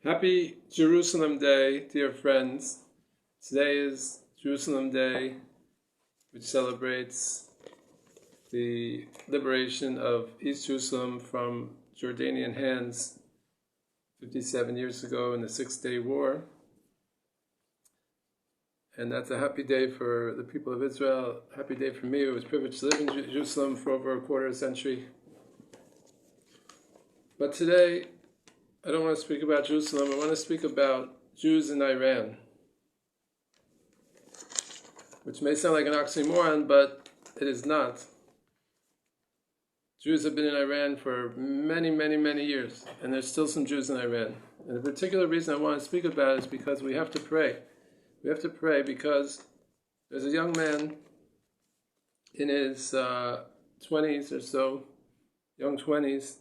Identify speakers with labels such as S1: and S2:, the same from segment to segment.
S1: Happy Jerusalem Day, dear friends. Today is Jerusalem Day, which celebrates the liberation of East Jerusalem from Jordanian hands 57 years ago in the Six-Day War. And that's a happy day for the people of Israel, a happy day for me who was privileged to live in Jerusalem for over a quarter century. But today, I don't want to speak about Jerusalem, I want to speak about Jews in Iran, which may sound like an oxymoron, but it is not. Jews have been in Iran for many, many, many years, and there's still some Jews in Iran. And the particular reason I want to speak about it is because we have to pray. We have to pray because there's a young man in his 20s or so, young 20s,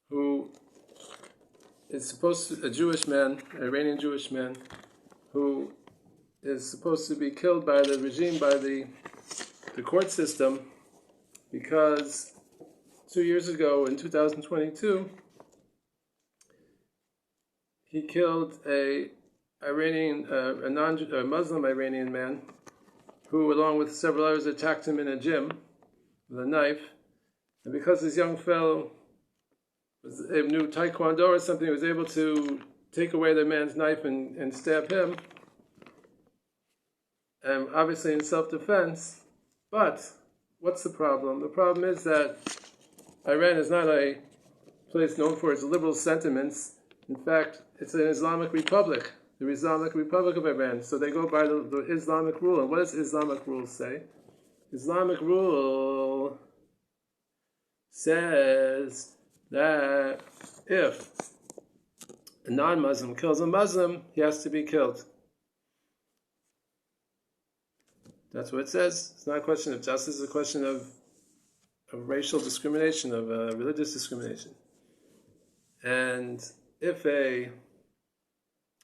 S1: who is supposed to, a Jewish man, an Iranian Jewish man, who is supposed to be killed by the regime, by the court system, because 2 years ago, in 2022, he killed a Muslim Iranian man, who, along with several others, attacked him in a gym with a knife. And because this young fellow knew Taekwondo or something, he was able to take away the man's knife and stab him, obviously in self-defense. But what's the problem? The problem is that Iran is not a place known for its liberal sentiments. In fact, it's an Islamic republic, the Islamic Republic of Iran. So they go by the Islamic rule. And what does Islamic rule say? Islamic rule says that if a non-Muslim kills a Muslim, he has to be killed. That's what it says. It's not a question of justice, it's a question of racial discrimination, of religious discrimination. And if a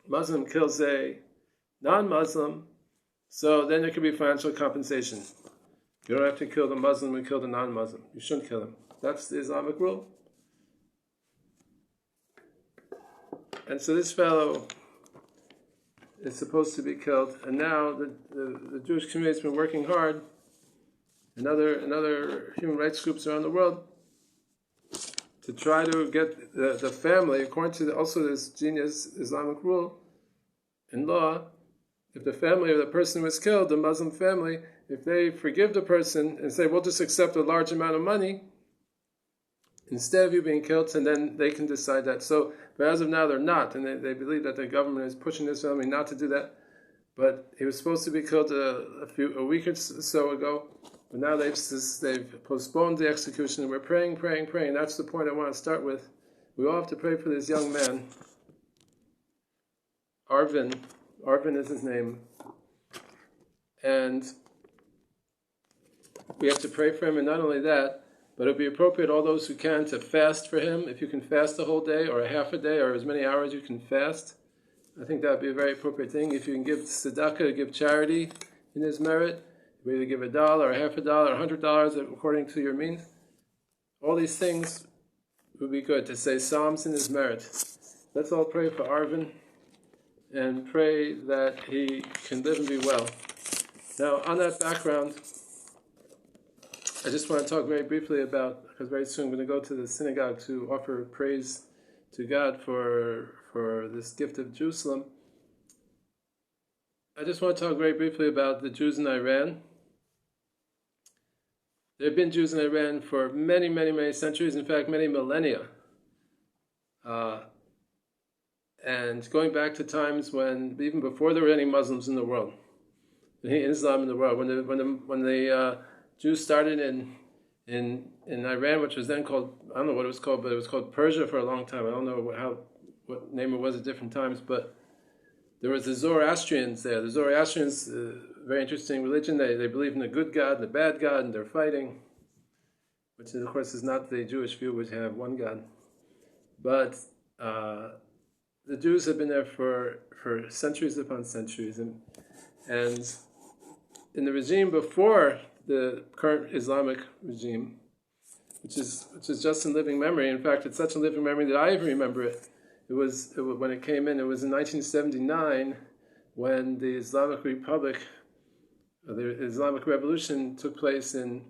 S1: Muslim kills a non-Muslim, so then there could be financial compensation. You don't have to kill the Muslim and kill the non-Muslim. You shouldn't kill him. That's the Islamic rule. And so this fellow is supposed to be killed, and now the Jewish community has been working hard, and other human rights groups around the world, to try to get the family, according to also this genius Islamic rule in law, if the family of the person who was killed, the Muslim family, if they forgive the person and say, we'll just accept a large amount of money instead of you being killed, and then they can decide that. So, but as of now, they're not, and they believe that the government is pushing this family not to do that. But he was supposed to be killed a week or so ago, but now they've postponed the execution, and we're praying. That's the point I want to start with. We all have to pray for this young man, Arvin. Arvin is his name. And we have to pray for him, and not only that, but it would be appropriate, all those who can, to fast for him. If you can fast a whole day, or a half a day, or as many hours you can fast, I think that would be a very appropriate thing. If you can give tzedakah, give charity in his merit, you either give $1, or half $1, or $100, according to your means. All these things would be good, to say psalms in his merit. Let's all pray for Arvin, and pray that he can live and be well. Now, on that background, I just want to talk very briefly about, because very soon I'm going to go to the synagogue to offer praise to God for this gift of Jerusalem. I just want to talk very briefly about the Jews in Iran. There have been Jews in Iran for many, many, many centuries, in fact, many millennia. And going back to times when, even before there were any Muslims in the world, any Islam in the world, when the Jews started in Iran, which was then called, I don't know what it was called, but it was called Persia for a long time. I don't know what name it was at different times, but there was the Zoroastrians there. The Zoroastrians, very interesting religion. They believe in the good God and the bad God, and they're fighting, which of course is not the Jewish view, which have one God. But the Jews have been there for centuries upon centuries, and in the regime before the current Islamic regime, which is just in living memory. In fact, it's such a living memory that I even remember it. when it came in. It was in 1979 when the Islamic Republic, the Islamic Revolution, took place in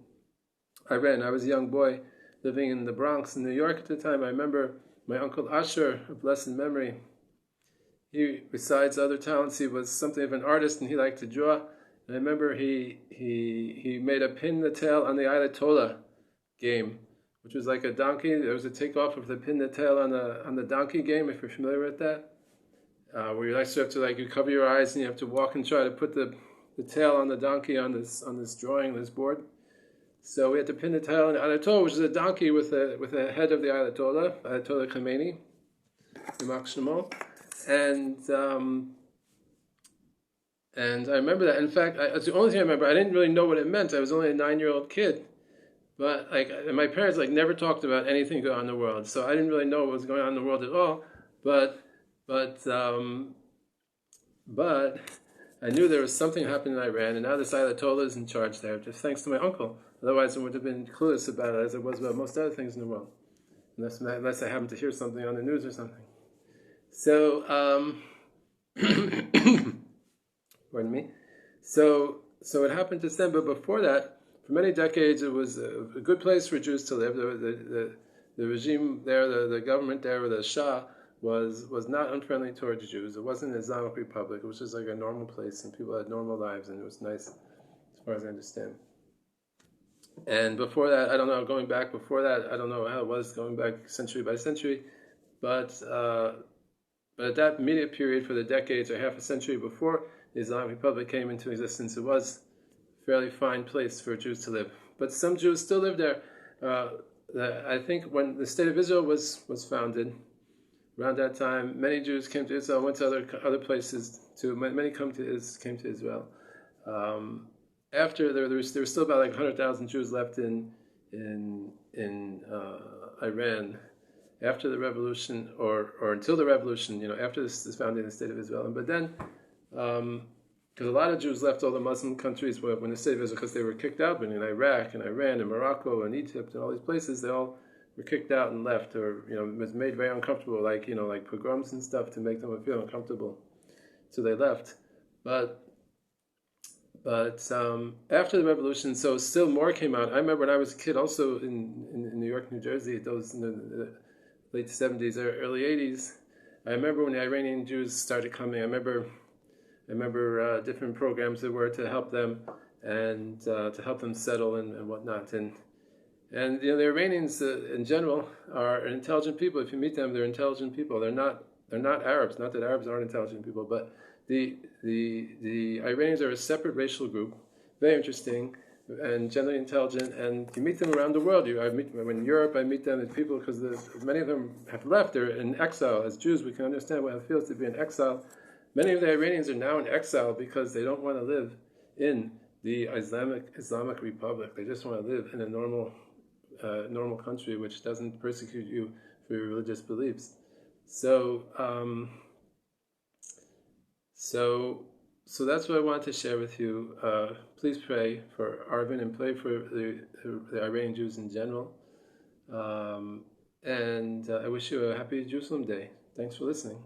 S1: Iran. I was a young boy living in the Bronx in New York at the time. I remember my uncle Asher, of blessed memory. He, besides other talents, he was something of an artist, and he liked to draw. And I remember he made a pin the tail on the Ayatollah game, which was like a donkey. There was a takeoff of the pin the tail on the donkey game, if you're familiar with that, where you actually have to you cover your eyes and you have to walk and try to put the tail on the donkey on this drawing, this board. So we had to pin the tail on the Ayatollah, which is a donkey with a head of the Ayatollah Khomeini, יימח שמו. And I remember that. In fact, it's the only thing I remember. I didn't really know what it meant. I was only a 9-year-old kid. But my parents never talked about anything going on in the world, so I didn't really know what was going on in the world at all. But I knew there was something happening in Iran, and now this Ayatollah is in charge there, just thanks to my uncle. Otherwise, I would have been clueless about it as I was about most other things in the world, unless I happened to hear something on the news or something. So, pardon me. So it happened just then, but before that, for many decades, it was a good place for Jews to live. The regime there, the government there, or the Shah, was not unfriendly towards Jews. It wasn't an Islamic Republic. It was just like a normal place, and people had normal lives, and it was nice, as far as I understand. And before that, I don't know, going back before that, I don't know how it was going back century by century, but at that immediate period, for the decades or half a century before the Islamic Republic came into existence, it was a fairly fine place for Jews to live. But some Jews still live there. I think when the State of Israel was founded, around that time, many Jews came to Israel, went to other places too. Many came to Israel. After there was still about 100,000 Jews left in Iran after the revolution, or until the revolution. After this founding the State of Israel. But then, because a lot of Jews left all the Muslim countries when the State of Israel, because they were kicked out, but in Iraq and Iran and Morocco and Egypt and all these places, they all were kicked out and left, or it was made very uncomfortable, like pogroms and stuff to make them feel uncomfortable. So they left. But after the revolution, so still more came out. I remember when I was a kid, also in New York, New Jersey, those in the late 70s or early 80s. I remember when the Iranian Jews started coming. I remember different programs there were to help them and to help them settle and whatnot. And the Iranians in general are intelligent people. If you meet them, they're intelligent people. They're not Arabs. Not that Arabs aren't intelligent people, but the Iranians are a separate racial group, very interesting and generally intelligent. And you meet them around the world. In Europe, I meet them as people, because many of them have left. They're in exile. As Jews, we can understand what it feels to be in exile. Many of the Iranians are now in exile because they don't want to live in the Islamic Republic. They just want to live in a normal country which doesn't persecute you for your religious beliefs. So that's what I wanted to share with you. Please pray for Arvin and pray for the Iranian Jews in general. And I wish you a happy Jerusalem Day. Thanks for listening.